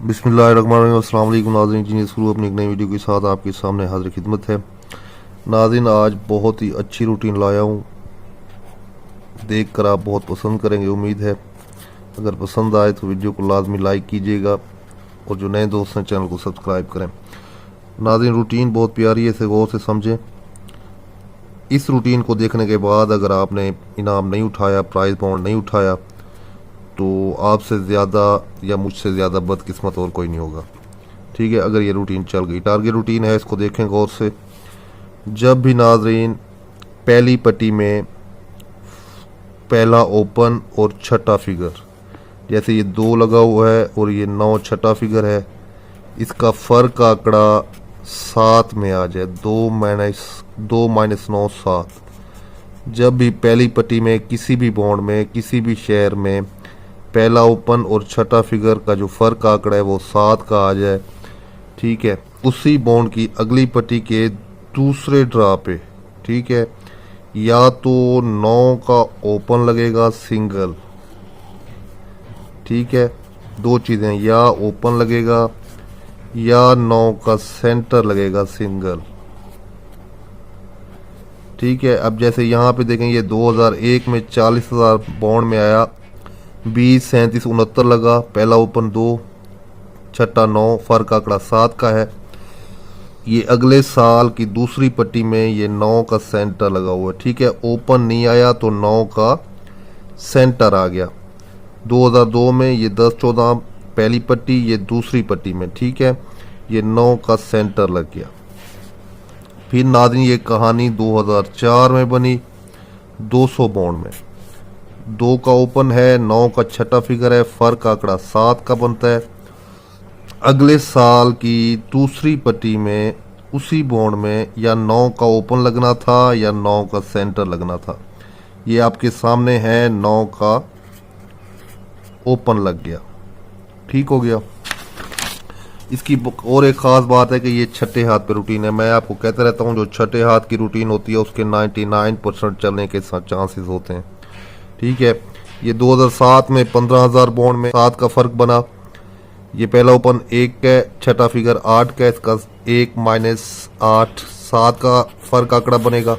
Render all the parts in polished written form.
बिस्मिल्लाहिर्रहमानिर्रहीम। अस्सलाम वालेकुम नाज़रीन, इंजीनियर गुरु अपनी एक नई वीडियो के साथ आपके सामने हाजिर खिदमत है। नाज़रीन, आज बहुत ही अच्छी रूटीन लाया हूँ, देख कर आप बहुत पसंद करेंगे उम्मीद है। अगर पसंद आए तो वीडियो को लाजमी लाइक कीजिएगा और जो नए दोस्त हैं चैनल को सब्सक्राइब करें। नाज़रीन, रूटीन बहुत प्यारी है, इसे गौर से समझें। इस रूटीन को देखने के बाद अगर आपने इनाम नहीं उठाया, प्राइज़ बाउंड नहीं उठाया, तो आपसे ज़्यादा या मुझसे ज़्यादा बदकिस्मत और कोई नहीं होगा। ठीक है, अगर ये रूटीन चल गई। टारगेट रूटीन है, इसको देखें गौर से। जब भी नाजरीन पहली पट्टी में पहला ओपन और छठा फिगर, जैसे ये 2 लगा हुआ है और ये 9 छठा फिगर है, इसका फ़र्क आंकड़ा 7 में आ जाए, 2 माइनस 9 7। जब भी पहली पट्टी में किसी भी बॉन्ड में किसी भी शेयर में पहला ओपन और छठा फिगर का जो फ़र्क आंकड़ा है वो 7 का आ जाए, ठीक है, उसी बॉन्ड की अगली पट्टी के दूसरे ड्रा पे, ठीक है, या तो 9 का ओपन लगेगा सिंगल, ठीक है, 2 चीज़ें, या ओपन लगेगा या 9 का सेंटर लगेगा सिंगल। ठीक है, अब जैसे यहाँ पे देखें, ये 2001 में 40,000 बॉन्ड में आया, 20 37 69 लगा, पहला ओपन 2 छठा 9, फ़र्क आंकड़ा 7 का है। ये अगले साल की दूसरी पट्टी में ये 9 का सेंटर लगा हुआ है, ठीक है, ओपन नहीं आया तो 9 का सेंटर आ गया। 2002 में ये 10 14 पहली पट्टी, ये दूसरी पट्टी में, ठीक है, ये 9 का सेंटर लग गया। फिर नाज़रीन ये कहानी 2004 में बनी, 200 बॉन्ड में 2 का ओपन है, 9 का छठा फिगर है, फ़र्क आंकड़ा 7 का बनता है। अगले साल की दूसरी पट्टी में उसी बॉन्ड में या 9 का ओपन लगना था या 9 का सेंटर लगना था। ये आपके सामने है, 9 का ओपन लग गया, ठीक हो गया। इसकी और एक ख़ास बात है कि ये छठे हाथ पे रूटीन है। मैं आपको कहता रहता हूँ, जो छठे हाथ की रूटीन होती है उसके 99% चलने के चांसेस होते हैं, ठीक है। ये 2007 में 15,000 बॉन्ड में 7 का फ़र्क बना। ये पहला ओपन 1 का, छठा फिगर 8 का, इसका 1 माइनस 8 7 का फ़र्क आंकड़ा बनेगा।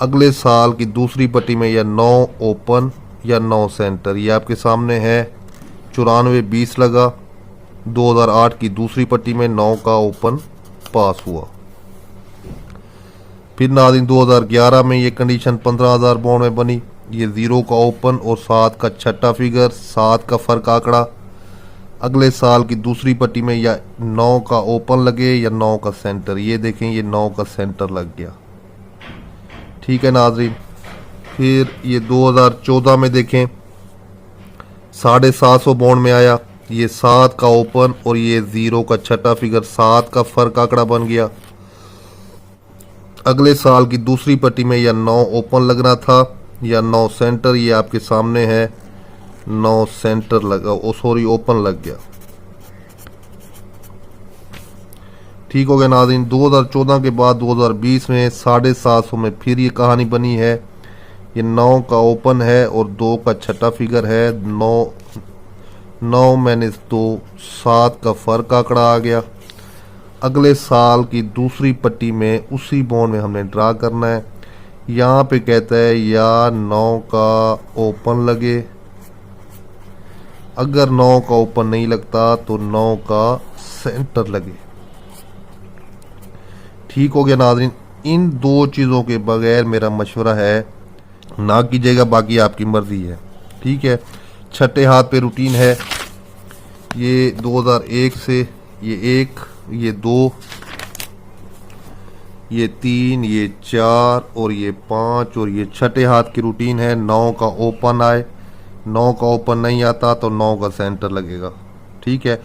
अगले साल की दूसरी पट्टी में या 9 ओपन या 9 सेंटर, ये आपके सामने है, 94 20 लगा। 2008 की दूसरी पट्टी में 9 का ओपन पास हुआ। फिर नाज़रीन 2011 में ये कंडीशन 15,000 बॉन्ड में बनी। ये 0 का ओपन और 7 का छठा फिगर, 7 का फ़र्क आंकड़ा। अगले साल की दूसरी पट्टी में या 9 का ओपन लगे या 9 का सेंटर, ये देखें, ये 9 का सेंटर लग गया, ठीक है नाज़रीन। फिर ये 2014 में देखें, 750 बॉन्ड में आया, ये 7 का ओपन और ये 0 का छठा फिगर, 7 का फ़र्क आंकड़ा बन गया। अगले साल की दूसरी पट्टी में या 9 ओपन लगना था या 9 सेंटर, ये आपके सामने है, 9 सेंटर लगा, ओपन लग गया, ठीक हो गया नाज़रीन। 2014 के बाद 2020 में 750 में फिर ये कहानी बनी है। ये 9 का ओपन है और 2 का छठा फिगर है, 9 माइनस 2 7 का फ़र्क आंकड़ा आ गया। अगले साल की दूसरी पट्टी में उसी बॉन्ड में हमने ड्रा करना है। यहाँ पे कहता है या 9 का ओपन लगे, अगर 9 का ओपन नहीं लगता तो 9 का सेंटर लगे, ठीक हो गया नाज़रीन। इन 2 चीज़ों के बगैर मेरा मशवरा है ना कीजिएगा, बाकी आपकी मर्ज़ी है, ठीक है। छठे हाथ पे रूटीन है, ये 2001 से ये 1, ये 2, ये 3, ये 4 और ये 5 और ये छठे हाथ की रूटीन है। 9 का ओपन आए, 9 का ओपन नहीं आता तो 9 का सेंटर लगेगा, ठीक है।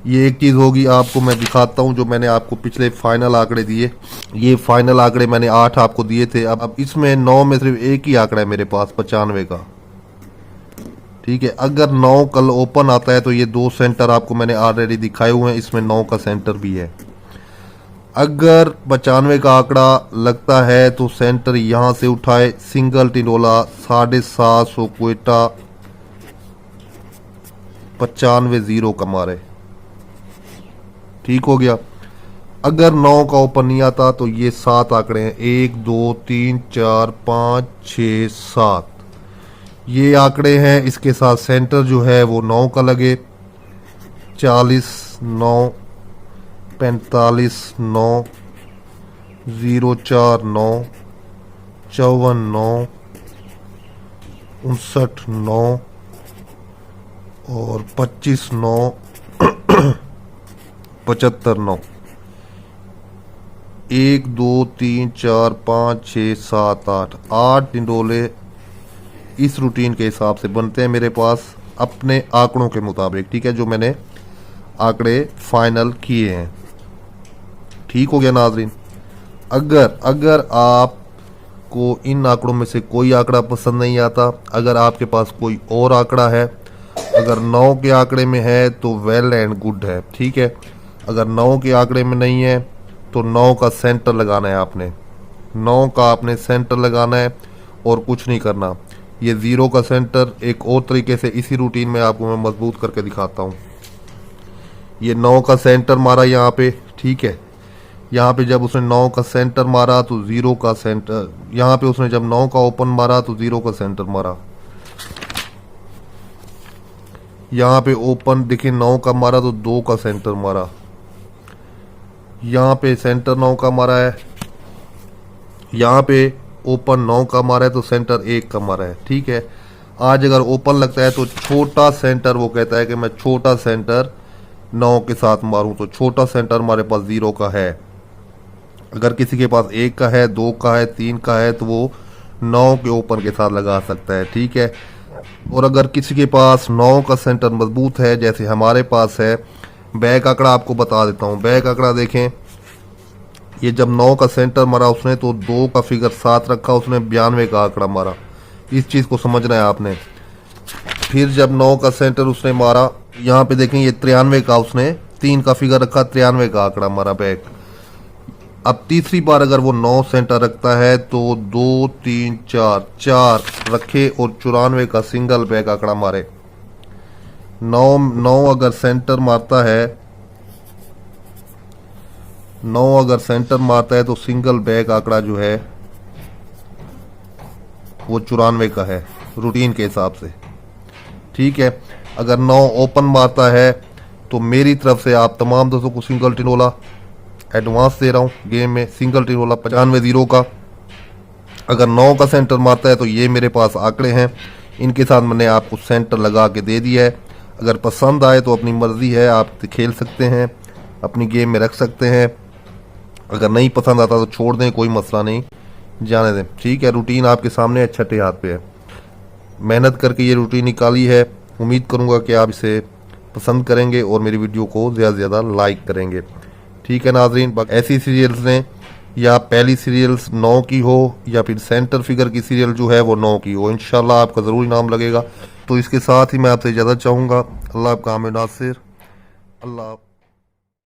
ये एक चीज़ होगी, आपको मैं दिखाता हूँ जो मैंने आपको पिछले फाइनल आंकड़े दिए। ये फाइनल आंकड़े मैंने 8 आपको दिए थे। अब इसमें 9 में सिर्फ एक ही आंकड़ा है मेरे पास, 95 का, ठीक है। अगर 9 कल ओपन आता है तो ये 2 सेंटर आपको मैंने ऑलरेडी दिखाए हुए हैं, इसमें 9 का सेंटर भी है। अगर 95 का आंकड़ा लगता है तो सेंटर यहाँ से उठाए, सिंगल टिंडोला 750 क्वेटा 95 जीरो कमा रहे। ठीक हो गया। अगर 9 का ओपन नहीं आता तो ये 7 आंकड़े हैं, 1 2 3 4 5 6 7 ये आंकड़े हैं। इसके साथ सेंटर जो है वो 9 का लगे, 40 9 45 9 04 9 54 9 59 9 और 25 9 75 9। 1 2 3 4 5 6 7 8 टिंडोले इस रूटीन के हिसाब से बनते हैं मेरे पास, अपने आंकड़ों के मुताबिक। ठीक है, जो मैंने आंकड़े फाइनल किए हैं। ठीक हो गया नाजरीन। अगर आपको इन आंकड़ों में से कोई आंकड़ा पसंद नहीं आता, अगर आपके पास कोई और आंकड़ा है, अगर 9 के आंकड़े में है तो वेल एंड गुड है। ठीक है, अगर 9 के आंकड़े में नहीं है तो 9 का सेंटर लगाना है आपने, 9 का आपने सेंटर लगाना है और कुछ नहीं करना। ये 0 का सेंटर एक और तरीके से इसी रूटीन में आपको मैं मजबूत करके दिखाता हूँ। ये 9 का सेंटर मारा यहाँ पे। ठीक है, यहाँ पे जब उसने 9 का सेंटर मारा तो 0 का सेंटर, यहाँ पे उसने जब 9 का ओपन मारा तो 0 का सेंटर मारा। यहाँ पे ओपन देखिए 9 का मारा तो 2 का सेंटर मारा। यहाँ पे सेंटर 9 का मारा है, यहाँ पे ओपन 9 का मारा है तो सेंटर 1 का मारा है। ठीक है, आज अगर ओपन लगता है तो छोटा सेंटर, वो कहता है कि मैं छोटा सेंटर 9 के साथ मारूं, तो छोटा सेंटर हमारे पास 0 का है। अगर किसी के पास 1 का है, 2 का है, 3 का है तो वो 9 के ओपन के साथ लगा सकता है। ठीक है, और अगर किसी के पास 9 का सेंटर मजबूत है जैसे हमारे पास है, बैक आंकड़ा आपको बता देता हूँ। बैक आंकड़ा देखें, ये जब 9 का सेंटर मारा उसने तो 2 का फिगर 7 रखा, उसने 92 का आंकड़ा मारा। इस चीज़ को समझना है आपने। फिर जब 9 का सेंटर उसने मारा, यहाँ पे देखें ये 93 का, उसने 3 का फिगर रखा, 93 का आंकड़ा मारा बैक। अब तीसरी बार अगर वो 9 सेंटर रखता है तो 2 3 4 रखे और 94 का सिंगल बैक आंकड़ा मारे। 9 अगर सेंटर मारता है, 9 अगर सेंटर मारता है तो सिंगल बैक आंकड़ा जो है वो 94 का है रूटीन के हिसाब से। ठीक है, अगर 9 ओपन मारता है तो मेरी तरफ से आप तमाम दोस्तों को सिंगल टिनोला एडवांस दे रहा हूँ गेम में, सिंगल टिनोला 95 जीरो का। अगर 9 का सेंटर मारता है तो ये मेरे पास आंकड़े हैं, इनके साथ मैंने आपको सेंटर लगा के दे दिया है। अगर पसंद आए तो अपनी मर्जी है, आप खेल सकते हैं, अपनी गेम में रख सकते हैं। अगर नहीं पसंद आता तो छोड़ दें, कोई मसला नहीं, जाने दें। ठीक है, रूटीन आपके सामने है, छठे हाथ पे है। मेहनत करके ये रूटीन निकाली है, उम्मीद करूँगा कि आप इसे पसंद करेंगे और मेरी वीडियो को ज़्यादा से ज़्यादा लाइक करेंगे। ठीक है नाजरीन, ऐसी सीरियल्स ने या पहली सीरियल्स 9 की हो या फिर सेंटर फिगर की सीरियल जो है वो 9 की हो, इंशाल्लाह आपका ज़रूर इनाम लगेगा। तो इसके साथ ही मैं आपसे इजाज़त चाहूँगा। अल्लाह आपका हामिद नासिर। अल्लाह।